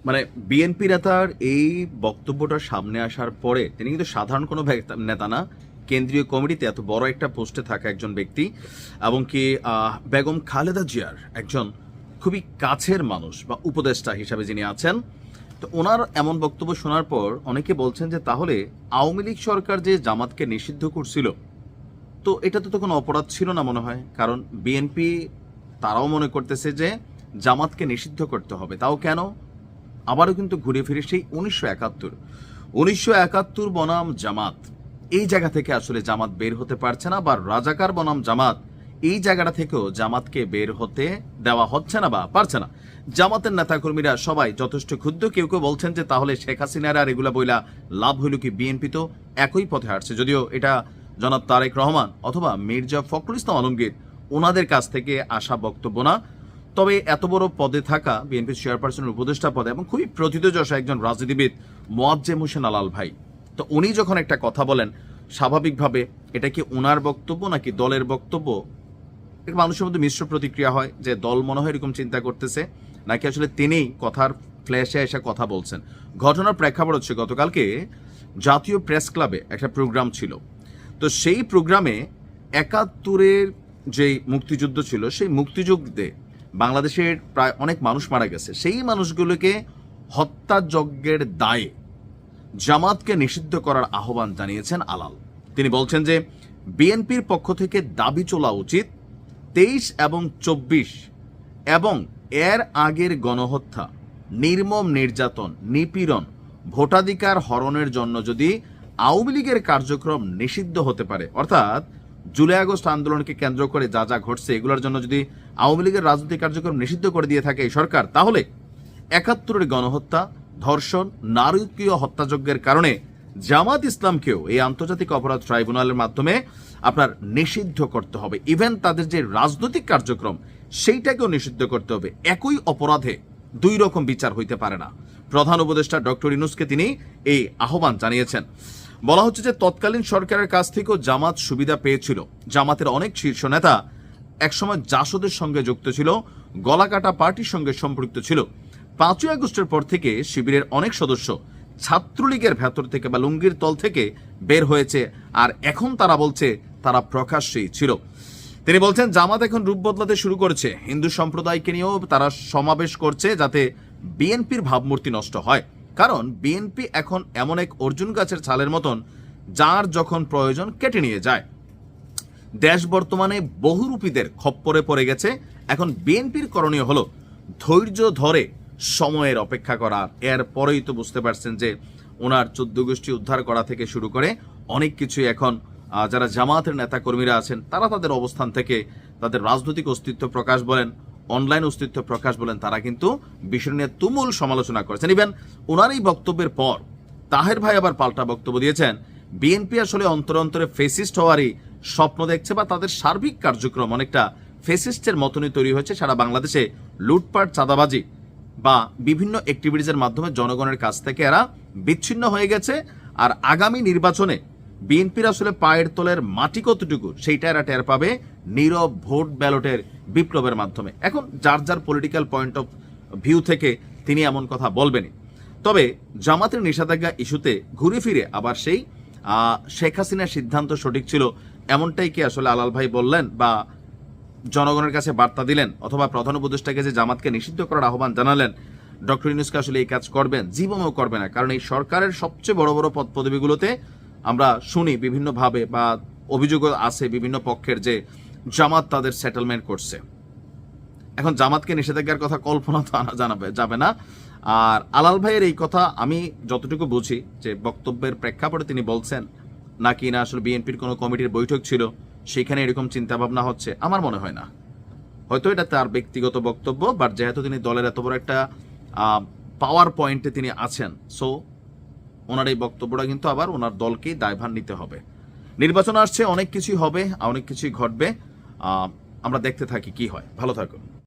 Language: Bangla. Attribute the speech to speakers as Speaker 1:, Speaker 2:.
Speaker 1: মানে বিএনপি নেতার এই বক্তব্যটা সামনে আসার পরে তিনি কিন্তু সাধারণ কোনো নেতা না, কেন্দ্রীয় কমিটিতে এত বড় একটা পোস্টে থাকা একজন ব্যক্তি, এবং কি বেগম খালেদা জিয়ার একজন খুবই কাছের মানুষ বা উপদেষ্টা হিসাবে যিনি আছেন। তো ওনার এমন বক্তব্য শোনার পর অনেকে বলছেন যে তাহলে আওয়ামী লীগ সরকার যে জামাতকে নিষিদ্ধ করছিল, তো এটা তো কোনো অপরাধ ছিল না মনে হয়, কারণ বিএনপি তারাও মনে করতেছে যে জামাতকে নিষিদ্ধ করতে হবে। তাও কেন? আবারও কিন্তু ঘুরে ফিরে সেই 1971 বনাম জামাত, এই জায়গা থেকে আসলে জামাত বের হতে পারছে না, বা রাজাকার বনাম জামাত এই জায়গাটা থেকেও জামাতকে বের হতে দেওয়া হচ্ছে না বা পারছে না। জামাতের নেতাকর্মীরা সবাই যথেষ্ট ক্ষুব্ধ। কেউ কেউ বলছেন যে তাহলে শেখ হাসিনার আর এগুলা বইলা লাভ হইল কি, বিএনপি তো একই পথে হাঁটছে। যদিও এটা জনাব তারেক রহমান অথবা মির্জা ফখরুল ইসলাম আলমগীর ওনাদের কাছ থেকে আসা বক্তব্য না। তবে এত বড় পদে থাকা বিএনপি চেয়ারপারসনের উপদেষ্টা পদে এবং খুবই প্রথিতযশা একজন রাজনীতিবিদ মোয়াজ্জেম হোসেন আলাল ভাই, তো উনি যখন একটা কথা বলেন, স্বাভাবিকভাবে এটা কি ওনার বক্তব্য নাকি দলের বক্তব্য, মানুষের মধ্যে মিশ্র প্রতিক্রিয়া হয় যে দল মনে হয় এরকম চিন্তা করতেছে, নাকি আসলে তিনি কথার ফ্ল্যাশে এসে কথা বলছেন। ঘটনার প্রেক্ষাপট হচ্ছে গতকালকে জাতীয় প্রেস ক্লাবে একটা প্রোগ্রাম ছিল। তো সেই প্রোগ্রামে 71-এর যে মুক্তিযুদ্ধ ছিল, সেই মুক্তিযুদ্ধে বাংলাদেশের প্রায় অনেক মানুষ মারা গেছে, সেই মানুষগুলোকে হত্যাযজ্ঞের দায়ে জামাতকে নিষিদ্ধ করার আহ্বান জানিয়েছেন আলাল। তিনি বলছেন যে বিএনপির পক্ষ থেকে দাবি চলা উচিত 23 এবং 24 এবং এর আগের গণহত্যা, নির্মম নির্যাতন, নিপীড়ন, ভোটাধিকার হরণের জন্য যদি আওয়ামী লীগের কার্যক্রম নিষিদ্ধ হতে পারে, অর্থাৎ জুলাই আগস্ট আন্দোলনকে কেন্দ্র করে যা যা ঘটছে এগুলোর জন্য যদি আওয়ামী লীগের রাজনৈতিক কার্যক্রম নিষিদ্ধ করে দিয়ে থাকে এই সরকার, তাহলে 71-এর গণহত্যা, ধর্ষণ, নারকীয় হত্যাযজ্ঞের কারণে জামাত ইসলামকেও এই আন্তর্জাতিক অপরাধ ট্রাইব্যুনালের মাধ্যমে আপনার নিষিদ্ধ করতে হবে। ইভেন তাদের যে রাজনৈতিক কার্যক্রম সেইটাকেও নিষিদ্ধ করতে হবে। একই অপরাধে দুই রকম বিচার হইতে পারে না। প্রধান উপদেষ্টা ডক্টর ইউনূসকে তিনি এই আহ্বান জানিয়েছেন। বলা হচ্ছে যে তৎকালীন সরকারের কাছ থেকেও জামাত সুবিধা পেয়েছিল। জামাতের অনেক শীর্ষ নেতা একসময় জাসদের সঙ্গে যুক্ত ছিল, গলাকাটা পার্টির সঙ্গে সম্পৃক্ত ছিল। 5ই আগস্টের পর থেকে শিবিরের অনেক সদস্য ছাত্রলীগের ভেতর থেকে বা লুঙ্গির তল থেকে বের হয়েছে, আর এখন তারা বলছে তারা প্রকাশ্যেই ছিল। তিনি বলছেন জামাত এখন রূপ বদলাতে শুরু করেছে, হিন্দু সম্প্রদায়কে নিয়েও তারা সমাবেশ করছে যাতে বিএনপির ভাবমূর্তি নষ্ট হয়। কারণ বিএনপি এখন এমন এক অর্জুন গাছের ছালের মতন, যার যখন প্রয়োজন কেটে নিয়ে যায়। দেশ বর্তমানে বহুরূপীদের খপ্পরে পড়ে গেছে। এখন বিএনপির করণীয় হলো ধৈর্য ধরে সময়ের অপেক্ষা করা। এর পরেই তো বুঝতে পারছেন যে ওনার 14 গোষ্ঠী উদ্ধার করা থেকে শুরু করে অনেক কিছুই এখন যারা জামাতের নেতাকর্মীরা আছেন তারা তাদের অবস্থান থেকে তাদের রাজনৈতিক অস্তিত্ব প্রকাশ বলেন, অনলাইন অস্তিত্ব প্রকাশ বলেন, তারা কিন্তু বিষয় নিয়ে তুমুল সমালোচনা করেছেন। ইভেন ওনার এই বক্তব্যের পর তাহের ভাই আবার পাল্টা বক্তব্য দিয়েছেন, বিএনপি আসলে অন্তরে অন্তরে ফেসিস্ট হওয়ারই স্বপ্ন দেখছে, বা তাদের সার্বিক কার্যক্রম অনেকটা ফেসিস্টের মতনই তৈরি হয়েছে। সারা বাংলাদেশে লুটপাট, চাঁদাবাজি বা বিভিন্ন অ্যাক্টিভিটিজের মাধ্যমে জনগণের কাছ থেকে এরা বিচ্ছিন্ন হয়ে গেছে। আর আগামী নির্বাচনে বিএনপির আসলে পায়ের তলের মাটি কতটুকু সেইটা এরা টের পাবে নীরব ভোট ব্যালটের বিপ্লবের মাধ্যমে। এখন যার যার পলিটিক্যাল পয়েন্ট অফ ভিউ থেকে তিনি এমন কথা বলবেনই। তবে জামাতের নিষেধাজ্ঞা ইস্যুতে ঘুরে ফিরে আবার সেই শেখ হাসিনার সিদ্ধান্ত সঠিক ছিল এমনটাই কি আসলে আলাল ভাই বললেন বা জনগণের কাছে বার্তা দিলেন, অথবা প্রধান উপদেষ্টাকে যে জামাতকে নিষিদ্ধ করার আহ্বান জানালেন, ডক্টর ইউনূসকে আসলে এই কাজ করবেন? জীবনও করবে না। কারণ এই সরকারের সবচেয়ে বড় বড় পদ পদবিগুলোতে আমরা শুনি বিভিন্নভাবে বা অভিযোগ আছে বিভিন্ন পক্ষের যে জামাত তাদের সেটেলমেন্ট করছে। এখন জামাতকে নিষেধাজ্ঞার কথা কল্পনা তো আনা যাবে না। আর আলাল ভাইয়ের এই কথা আমি যতটুকু বুঝি যে বক্তব্যের প্রেক্ষাপটে তিনি বলছেন, নাকি না আসলে বিএনপির কোনো কমিটির বৈঠক ছিল সেখানে এরকম চিন্তা ভাবনা হচ্ছে, আমার মনে হয় না। হয়তো এটা তার ব্যক্তিগত বক্তব্য, বাট যেহেতু তিনি দলের এত বড় একটা পাওয়ার পয়েন্টে তিনি আছেন, সো ওনার এই বক্তব্যটা কিন্তু আবার ওনার দলকেই দায়ভার নিতে হবে। নির্বাচন আসছে, অনেক কিছুই হবে, অনেক কিছুই ঘটবে, আমরা দেখতে থাকি কি হয়। ভালো থাকুন।